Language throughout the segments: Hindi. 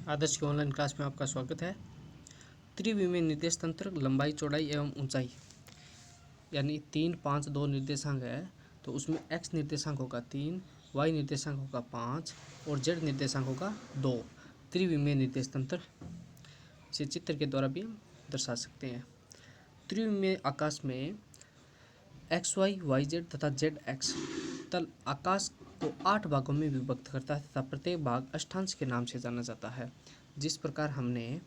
आदर्श की ऑनलाइन क्लास में आपका स्वागत है। त्रिविमीय निर्देश तंत्र लंबाई, चौड़ाई एवं ऊंचाई यानी 3, 5, 2 निर्देशांक है, तो उसमें x निर्देशांक होगा 3, y निर्देशांक होगा 5 और z निर्देशांक होगा 2। त्रिविमीय निर्देश तंत्र इसे चित्र के द्वारा भी हम दर्शा सकते हैं। त्रिविमीय आकाश में एक्स वाई, वाई जेड तथा जेड एक्स तल आकाश को 8 भागों में विभक्त करता है तथा प्रत्येक भाग अष्टांश के नाम से जाना जाता है। जिस प्रकार हमने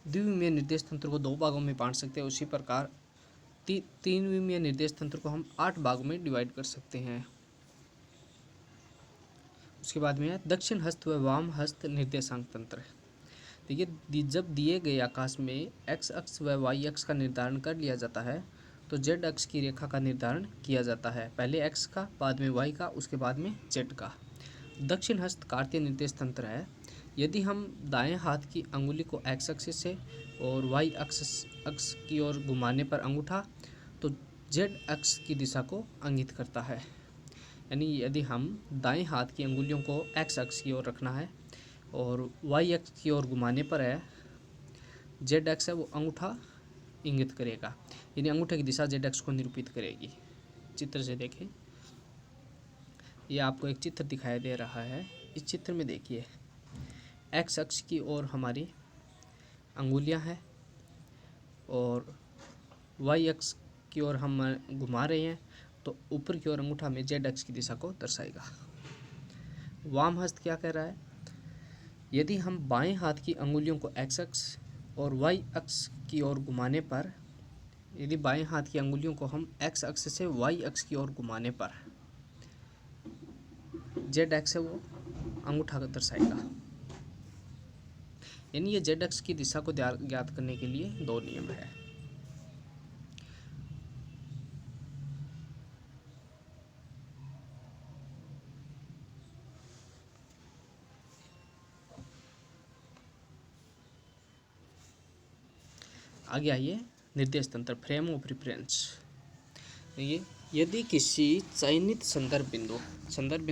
द्विविमीय निर्देश तंत्र को 2 भागों में बांट सकते हैं, उसी प्रकार तीन विमीय निर्देश तंत्र को हम 8 भागों में डिवाइड कर सकते हैं। उसके बाद में है दक्षिण हस्त व वाम हस्त निर्देशांक तंत्र। देखिए, जब दिए गए आकाश में एक्स अक्ष व वाई अक्ष का निर्धारण कर लिया जाता है तो जेड अक्ष की रेखा का निर्धारण किया जाता है। पहले एक्स का, बाद में वाई का, उसके बाद में जेड का। दक्षिण हस्त कार्तीय निर्देश तंत्र है। यदि हम दाएं हाथ की अंगुली को एक्स अक्ष से और वाई अक्ष की ओर घुमाने पर अंगूठा तो जेड अक्ष की दिशा को इंगित करता है। यानी यदि हम दाएं हाथ की अंगुलियों को एक्स अक्ष की ओर रखना है और वाई अक्ष की ओर घुमाने पर है जेड अक्ष है, वो अंगूठा इंगित करेगा, यानी अंगूठे की दिशा जेड अक्ष को निरूपित करेगी। चित्र से देखें, यह आपको एक चित्र दिखाई दे रहा है। इस चित्र में देखिए, एक्स अक्ष की ओर हमारी अंगुलियां हैं और वाई अक्ष की ओर हम घुमा रहे हैं, तो ऊपर की ओर अंगूठा में जेड अक्ष की दिशा को दर्शाएगा। वाम हस्त क्या कह रहा है? यदि हम बाएं हाथ की अंगुलियों को एक्स अक्ष और वाई अक्ष की ओर घुमाने पर, यदि बाएं हाथ की अंगुलियों को हम एक्स अक्ष से वाई अक्ष की ओर घुमाने पर जेड अक्ष है वो अंगूठा दर्शाएगा। यानी ये जेड अक्ष की दिशा को ज्ञात करने के लिए 2 नियम है। आगे आइए, निर्देश तंत्र फ्रेम ऑफ रेफरेंस। ये यदि किसी चयनित संदर्भ बिंदु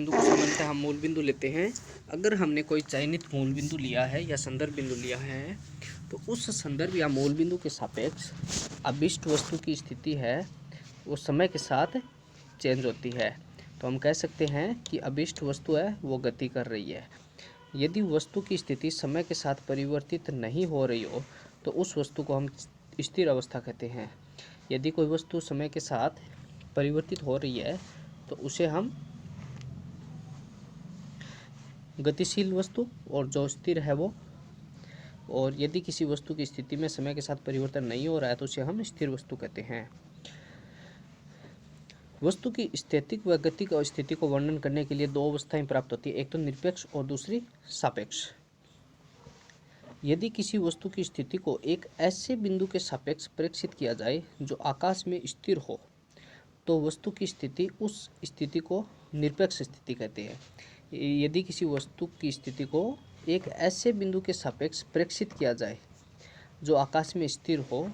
को सामान्यतः हम मूल बिंदु लेते हैं। अगर हमने कोई चयनित मूल बिंदु लिया है या संदर्भ बिंदु लिया है, तो उस संदर्भ या मूल बिंदु के सापेक्ष अभिष्ट वस्तु की स्थिति है वो समय के साथ चेंज होती है। तो हम कह सकते हैं कि अभिष्ट वस्तु है वो गति कर रही है। यदि वस्तु की स्थिति समय के साथ परिवर्तित नहीं हो रही हो तो उस वस्तु को हम स्थिर अवस्था कहते हैं। यदि कोई वस्तु समय के साथ परिवर्तित हो रही है तो उसे हम गतिशील वस्तु, और जो स्थिर है वो, और यदि किसी वस्तु की स्थिति में समय के साथ परिवर्तन नहीं हो रहा है तो उसे हम स्थिर वस्तु कहते हैं। वस्तु की स्थैतिक व गतिक स्थिति को वर्णन करने के लिए 2 अवस्थाएं प्राप्त होती है, एक तो निरपेक्ष और दूसरी सापेक्ष। यदि किसी वस्तु की स्थिति को एक ऐसे बिंदु के सापेक्ष प्रेक्षित किया जाए जो आकाश में स्थिर हो तो वस्तु की स्थिति, उस स्थिति को निरपेक्ष स्थिति कहते हैं। यदि किसी वस्तु की स्थिति को एक ऐसे बिंदु के सापेक्ष प्रेक्षित किया जाए जो आकाश में स्थिर हो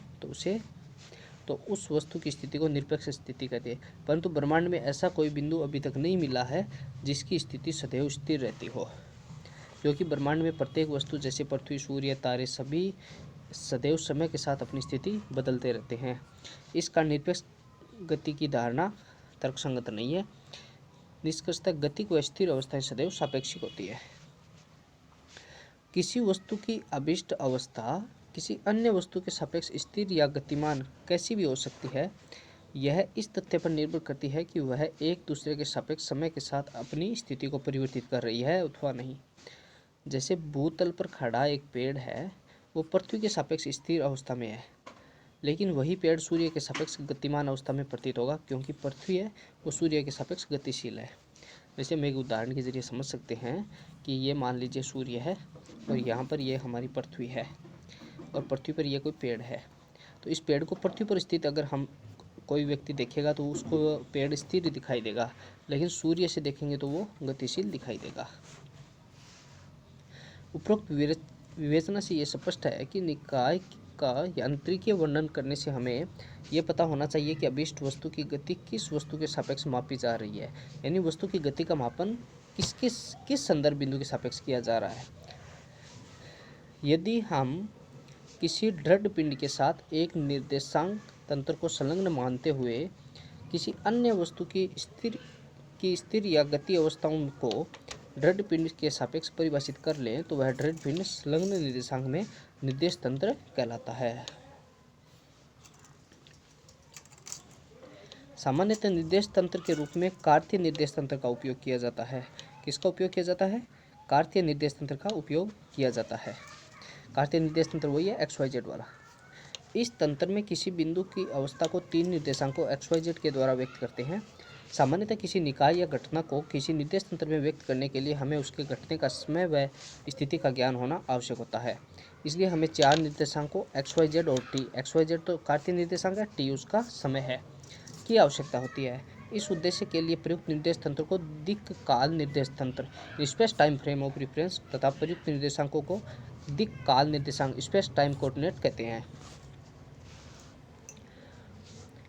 तो उस वस्तु की स्थिति को निरपेक्ष स्थिति कहते हैं। परंतु ब्रह्मांड में ऐसा कोई बिंदु अभी तक नहीं मिला है जिसकी स्थिति सदैव स्थिर रहती हो, क्योंकि ब्रह्मांड में प्रत्येक वस्तु जैसे पृथ्वी, सूर्य, तारे सभी सदैव समय के साथ अपनी स्थिति बदलते रहते हैं। इस कारण निरपेक्ष गति की धारणा तर्कसंगत नहीं है। निष्कर्षतः गति व स्थिर अवस्थाएं सदैव सापेक्षिक होती है। किसी वस्तु की अभिष्ट अवस्था किसी अन्य वस्तु के सापेक्ष स्थिर या गतिमान कैसी भी हो सकती है, यह इस तथ्य पर निर्भर करती है कि वह एक दूसरे के सापेक्ष समय के साथ अपनी स्थिति को परिवर्तित कर रही है अथवा नहीं। जैसे भूतल पर खड़ा एक पेड़ है, वो पृथ्वी के सापेक्ष स्थिर अवस्था में है, लेकिन वही पेड़ सूर्य के सापेक्ष गतिमान अवस्था में प्रतीत होगा, क्योंकि पृथ्वी है वो सूर्य के सापेक्ष गतिशील है। वैसे हम एक उदाहरण के जरिए समझ सकते हैं कि ये मान लीजिए सूर्य है और यहाँ पर ये हमारी पृथ्वी है और पृथ्वी पर यह कोई पेड़ है। तो इस पेड़ को पृथ्वी पर स्थित अगर हम कोई व्यक्ति देखेगा तो उसको पेड़ स्थिर दिखाई देगा, लेकिन सूर्य से देखेंगे तो वो गतिशील दिखाई देगा। उपरोक्त विवेचना से ये स्पष्ट है कि निकाय का यांत्रिकीय वर्णन करने से हमें यह पता होना चाहिए कि अभिष्ट वस्तु की गति किस वस्तु के सापेक्ष मापी जा रही है, यानी वस्तु की गति का मापन किस संदर्भ बिंदु के सापेक्ष किया जा रहा है। यदि हम किसी दृढ़ पिंड के साथ एक निर्देशांक तंत्र को संलग्न मानते हुए किसी अन्य वस्तु की स्थिर या गति अवस्थाओं को दृढ़ पिंड के सापेक्ष परिभाषित कर लें तो वह दृढ़ पिंड संलग्न निर्देशांक में निर्देश तंत्र कहलाता है। सामान्यतः निर्देश तंत्र के रूप में कार्तीय निर्देश तंत्र का उपयोग किया जाता है। किसका उपयोग किया जाता है? कार्तीय निर्देश तंत्र का उपयोग किया जाता है। कार्तीय निर्देश तंत्र वही है XYZ वाला। इस तंत्र में किसी बिंदु की अवस्था को 3 निर्देशांकों XYZ के द्वारा व्यक्त करते हैं। सामान्यतः किसी निकाय या घटना को किसी निर्देश तंत्र में व्यक्त करने के लिए हमें उसके घटने का समय व स्थिति का ज्ञान होना आवश्यक होता है। इसलिए हमें 4 निर्देशांकों XYZ और T, XYZ तो कार्तीय निर्देशांक है, T उसका समय है, की आवश्यकता होती है। इस उद्देश्य के लिए प्रयुक्त निर्देश तंत्र को दिक् काल निर्देश तंत्र space time frame of reference तथा प्रयुक्त निर्देशांकों को दिक् काल निर्देशांक स्पेस टाइम कोऑर्डिनेट कहते हैं।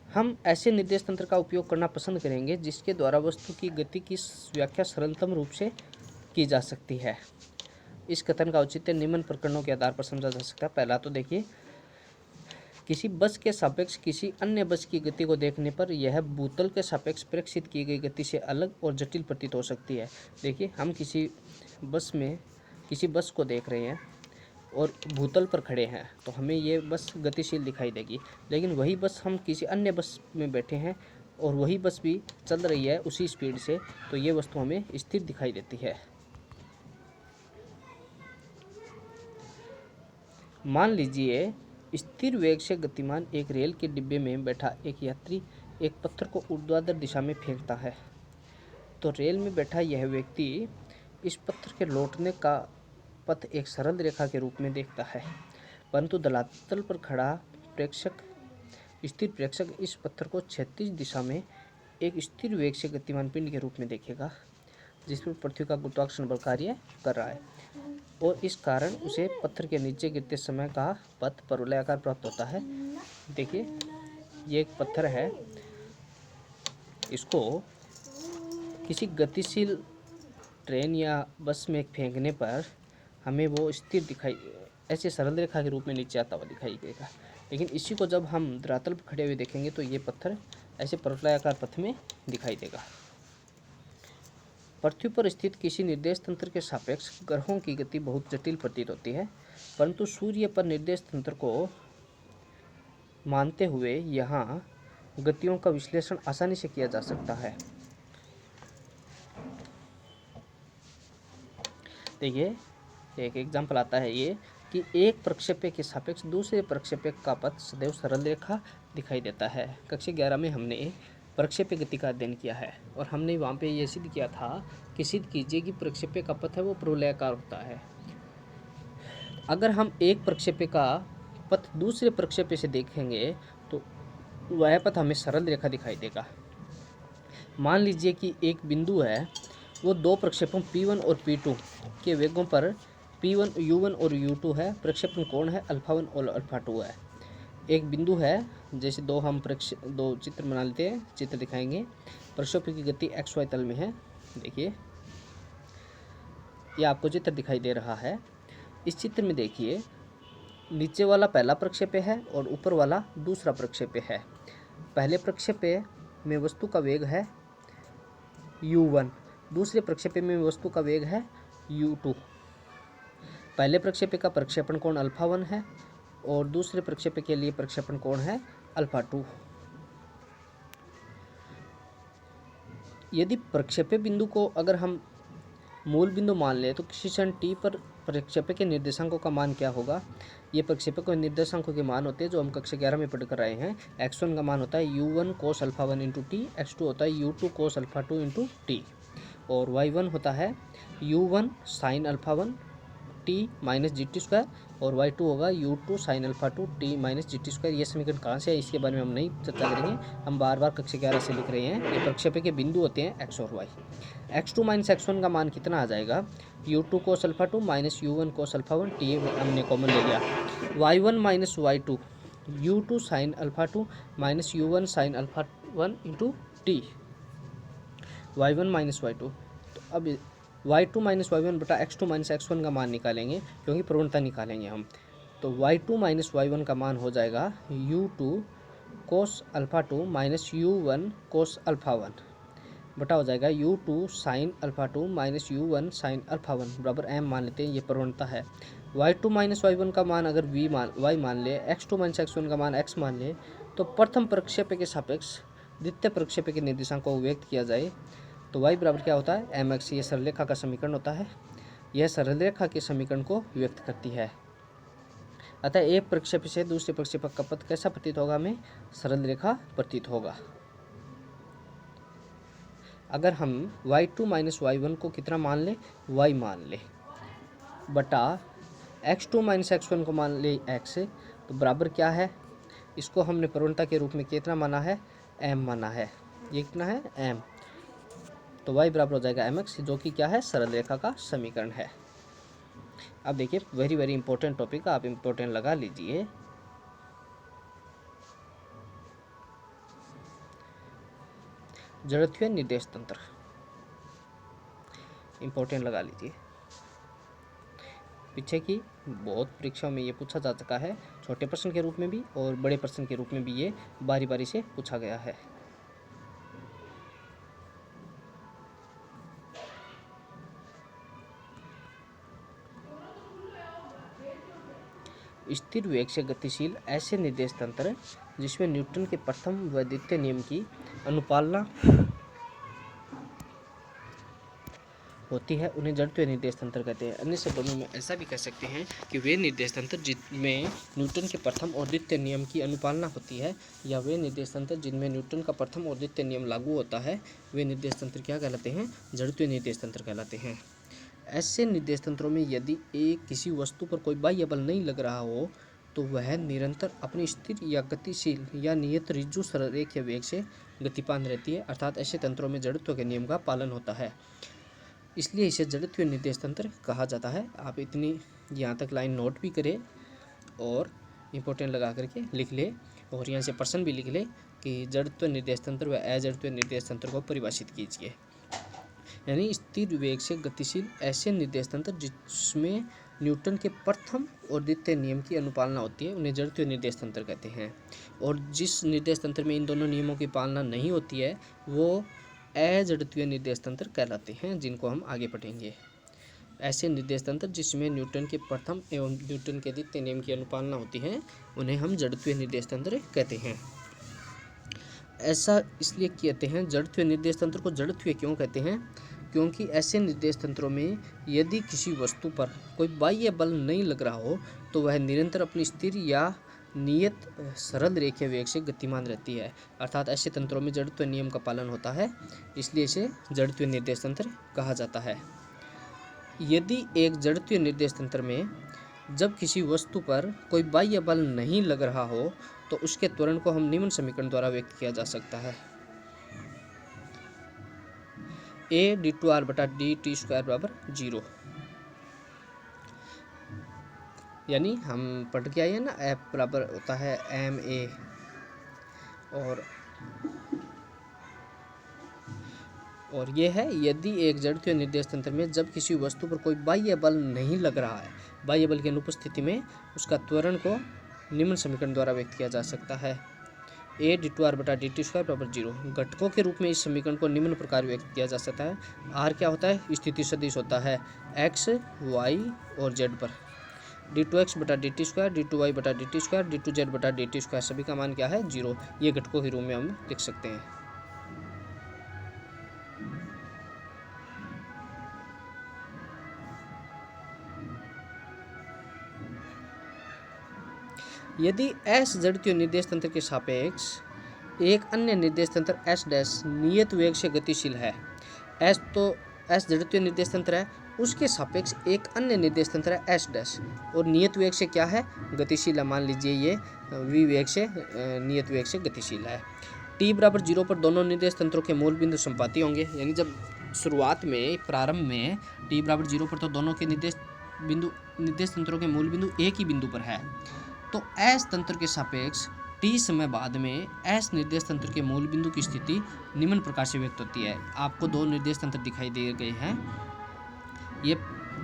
हम ऐसे निर्देश तंत्र का उपयोग करना पसंद करेंगे जिसके द्वारा वस्तु की गति की व्याख्या सरलतम रूप से की जा सकती है। इस कथन का औचित्य निम्न प्रकरणों के आधार पर समझा जा सकता है। पहला तो देखिए, किसी बस के सापेक्ष किसी अन्य बस की गति को देखने पर यह भूतल के सापेक्ष प्रेक्षित की गई गति से अलग और जटिल प्रतीत हो सकती है। देखिए, हम किसी बस को देख रहे हैं और भूतल पर खड़े हैं तो हमें ये बस गतिशील दिखाई देगी, लेकिन वही बस हम किसी अन्य बस में बैठे हैं और वही बस भी चल रही है उसी स्पीड से, तो ये वस्तु हमें स्थिर दिखाई देती है। मान लीजिए स्थिर वेग से गतिमान एक रेल के डिब्बे में बैठा एक यात्री एक पत्थर को ऊर्ध्वाधर दिशा में फेंकता है, तो रेल में बैठा यह व्यक्ति इस पत्थर के लौटने का पथ एक सरल रेखा के रूप में देखता है, परंतु धरातल पर खड़ा स्थिर प्रेक्षक इस पत्थर को क्षैतिज दिशा में एक स्थिर वेग से गतिमान पिंड के रूप में देखेगा जिस पर पृथ्वी का गुरुत्वाकर्षण बल कार्य कर रहा है, और इस कारण उसे पत्थर के नीचे गिरते समय का पथ परवलयाकार प्राप्त होता है। देखिए, ये एक पत्थर है, इसको किसी गतिशील ट्रेन या बस में फेंकने पर हमें वो स्थिर दिखाई ऐसे सरल रेखा के रूप में नीचे आता हुआ दिखाई देगा, लेकिन इसी को जब हम धरातल पर खड़े हुए देखेंगे तो ये पत्थर ऐसे परवलयाकार पथ में दिखाई देगा। पृथ्वी पर स्थित किसी निर्देश तंत्र के सापेक्ष ग्रहों की गति बहुत जटिल प्रतीत होती है, परंतु सूर्य पर निर्देश तंत्र को मानते हुए यहाँ गतियों का विश्लेषण आसानी से किया जा सकता है। देखिए, एक एग्जाम्पल आता है ये कि एक प्रक्षेप्य के सापेक्ष दूसरे प्रक्षेप्य का पथ सदैव सरल रेखा दिखाई देता है। कक्षा 11 में हमने प्रक्षेप्य गति का अध्ययन किया है और हमने वहाँ पे ये सिद्ध किया था कि सिद्ध कीजिए कि प्रक्षेप्य का पथ है वो परवलयाकार होता है। अगर हम एक प्रक्षेप्य का पथ दूसरे प्रक्षेप्य से देखेंगे तो वह पथ हमें सरल रेखा दिखाई देगा। मान लीजिए कि एक बिंदु है, वो दो प्रक्षेपों P1 और P2 के वेगों पर P1 U1 और U2 है, प्रक्षेपण कोण है अल्फा 1 और अल्फा 2 है। एक बिंदु है, जैसे दो चित्र बना लेते हैं, चित्र दिखाएंगे। प्रक्षेप्य की गति XY तल में है। देखिए, ये आपको चित्र दिखाई दे रहा है। इस चित्र में देखिए, नीचे वाला पहला प्रक्षेप्य है और ऊपर वाला दूसरा प्रक्षेप्य है। पहले प्रक्षेप्य में वस्तु का वेग है U1, दूसरे प्रक्षेप्य में वस्तु का वेग है U2। पहले प्रक्षेप्य का प्रक्षेपण कोण अल्फा 1 है और दूसरे प्रक्षेप्य के लिए प्रक्षेपण कोण है अल्फा 2। यदि प्रक्षेप्य बिंदु को अगर हम मूल बिंदु मान लें तो किसी क्षण t पर प्रक्षेप्य के निर्देशांकों का मान क्या होगा? ये प्रक्षेप्य के निर्देशांकों के मान होते हैं जो हम कक्षा 11 में पढ़ कर आए हैं। x1 का मान होता है U1 cos alpha 1 into T, x2 होता है U2 cos alpha 2 into T, और y1 होता है U1 sin alpha 1 T minus G T square, और y2 होगा U2 sin alpha 2 T minus G T square. ये समीकरण कहाँ से है इसके बारे में हम नहीं चर्चा करेंगे, हम बार बार कक्षा 11 से लिख रहे हैं। ये प्रक्षेप्य के बिंदु होते हैं x और y। x2 माइनस x1 का मान कितना आ जाएगा? U2 cos alpha 2 minus U1 cos alpha 1 T हमने कॉमन ले लिया। y1 minus y2 U2 sin alpha 2 minus U1 sin alpha 1 into T, y1 minus y2। तो अब y2 माइनस y1 बटा x2 माइनस x1 का मान निकालेंगे, क्योंकि प्रवणता निकालेंगे हम। तो y2 माइनस y1 का मान हो जाएगा u2 cos alpha 2 minus u1 cos alpha 1 बटा हो जाएगा u2 sine alpha 2 minus u1 sine alpha 1 बराबर m मान लेते हैं, ये प्रवणता है। y2 माइनस y1 का मान अगर y मान ले, x2 माइनस x1 का मान x मान ले, तो प्रथम प्रक्षेप्य के सापेक्ष द्वितीय प्रक्षेप्य के निर्देशांक को व्यक्त किया जाए तो y बराबर क्या होता है, mx। ये सरल रेखा का समीकरण होता है, यह सरल रेखा के समीकरण को व्यक्त करती है। अतः एक प्रक्षेप्य से दूसरे प्रक्षेपक का पथ कैसा प्रतीत होगा, हमें सरल रेखा प्रतीत होगा। अगर हम y2 माइनस y1 को कितना मान ले, y मान ले, बटा x2 माइनस x1 को मान ले x, तो बराबर क्या है, इसको हमने प्रवणता के रूप में कितना माना है, m माना है। ये कितना है, m। तो y बराबर हो जाएगा mx, जो कि क्या है, सरल रेखा का समीकरण है। अब देखिए वेरी वेरी इंपॉर्टेंट टॉपिक, आप इंपॉर्टेंट लगा लीजिए। जड़त्वीय निर्देश तंत्र इंपॉर्टेंट लगा लीजिए। पीछे की बहुत परीक्षाओं में ये पूछा जा चुका है, छोटे प्रश्न के रूप में भी और बड़े प्रश्न के रूप में भी ये बारी बारी से पूछा गया है। स्थिर वेग से गतिशील ऐसे निर्देश तंत्र जिसमें न्यूटन के प्रथम व द्वितीय नियम की अनुपालना होती है, उन्हें जड़त्वीय निर्देश तंत्र कहते हैं। अन्य शब्दों में ऐसा भी कह सकते हैं कि वे निर्देश तंत्र जिनमें न्यूटन के प्रथम और द्वितीय नियम की अनुपालना होती है, या वे निर्देश तंत्र जिनमें न्यूटन का प्रथम और द्वितीय नियम लागू होता है, वे निर्देश तंत्र क्या कहलाते हैं, जड़त्वीय निर्देश तंत्र कहलाते हैं। ऐसे निर्देश तंत्रों में यदि एक किसी वस्तु पर कोई बाह्य बल नहीं लग रहा हो तो वह निरंतर अपनी स्थिर या गतिशील या नियत ऋजु सरलरेखीय वेग से गतिमान रहती है, अर्थात ऐसे तंत्रों में जड़त्व के नियम का पालन होता है, इसलिए इसे जड़त्वीय निर्देश तंत्र कहा जाता है। आप इतनी यहाँ तक लाइन नोट भी करें और इम्पोर्टेंट लगा करके लिख ले, और यहाँ से प्रश्न भी लिख ले कि जड़त्व निर्देश तंत्र व अजड़त्वीय निर्देश तंत्र को परिभाषित कीजिए। यानी स्थिर वेग से गतिशील ऐसे निर्देश तंत्र जिसमें न्यूटन के प्रथम और द्वितीय नियम की अनुपालना होती है, उन्हें जड़त्वीय निर्देश तंत्र कहते हैं। और जिस निर्देश तंत्र में इन दोनों नियमों की पालना नहीं होती है वो अजड़त्वीय निर्देश तंत्र कहलाते हैं, जिनको हम आगे पढ़ेंगे। ऐसे निर्देश तंत्र जिसमें न्यूटन के प्रथम एवं न्यूटन के द्वितीय नियम की अनुपालना होती है, उन्हें हम जड़त्वीय निर्देश तंत्र कहते हैं। ऐसा इसलिए कहते हैं, जड़त्वीय निर्देश तंत्र को जड़त्वीय क्यों कहते हैं, क्योंकि ऐसे निर्देश तंत्रों में यदि किसी वस्तु पर कोई बाह्य बल नहीं लग रहा हो तो वह निरंतर अपनी स्थिर या नियत सरल रेखीय वेग से गतिमान रहती है, अर्थात ऐसे तंत्रों में जड़त्व नियम का पालन होता है, इसलिए इसे जड़त्वीय निर्देश तंत्र कहा जाता है। यदि एक जड़त्वीय निर्देश तंत्र में जब किसी वस्तु पर कोई बाह्य बल नहीं लग रहा हो तो उसके त्वरण को हम निम्न समीकरण द्वारा व्यक्त किया जा सकता है। a d2r बटा dt स्क्वायर बराबर 0, यानी हम पढ़ के आए ना, f बराबर होता है ma, और ये है यदि एक जड़त्वीय निर्देश तंत्र में जब किसी वस्तु पर कोई बाह्य बल नहीं लग रहा है, बाह्य बल की अनुपस्थिति में उसका त्वरण को निम्न समीकरण द्वारा व्यक्त किया जा सकता है। a d2r बटा dt स्क्वायर बराबर 0। घटकों के रूप में इस समीकरण को निम्न प्रकार व्यक्त किया जा सकता है। r क्या होता है, स्थिति सदिश होता है x, y और z पर। d2x बटा dt स्क्वायर, d2y बटा dt स्क्वायर, d2z बटा dt स्क्वायर, सभी का मान क्या है, 0। ये घटकों के रूप में हम लिख सकते हैं। यदि s जड़त्वीय निर्देश तंत्र के सापेक्ष एक अन्य निर्देश तंत्र s डैश नियत वेग से गतिशील है, s तो s जड़त्वीय निर्देश तंत्र है, उसके सापेक्ष एक अन्य निर्देश तंत्र है s डैश और नियत वेग से क्या है, गतिशील है। मान लीजिए ये v वेग से नियत वेग से गतिशील है। t बराबर 0 पर दोनों निर्देश तंत्रों के मूल बिंदु संपाती होंगे, यानी जब शुरुआत में प्रारंभ में t बराबर 0 पर तो दोनों के निर्देश तंत्रों के मूल बिंदु एक ही बिंदु पर है, तो s तंत्र के सापेक्ष t समय बाद में s निर्देश तंत्र के मूल बिंदु की स्थिति निम्न प्रकार से व्यक्त होती है। आपको दो निर्देश तंत्र दिखाई दे गए हैं, ये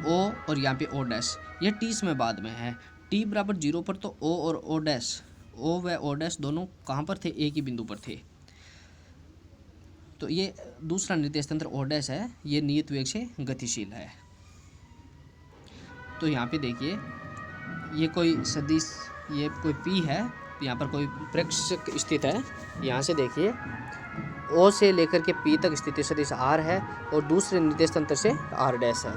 ओ और यहाँ पे ओ डैश, ये टी इसमें बाद में है। टी बराबर 0 पर तो ओ और ओ डैश, ओ व ओ डैश दोनों कहाँ पर थे, एक ही बिंदु पर थे। तो ये दूसरा निर्देश तंत्र ओ डैश है, ये नियत वेग से गतिशील है। तो यहाँ पे देखिए ये कोई सदिश, ये कोई पी है, यहाँ पर कोई प्रेक्षक स्थित है। यहाँ से देखिए ओ से लेकर के पी तक स्थित सदिश आर है और दूसरे निर्देश तंत्र से आर डैश है।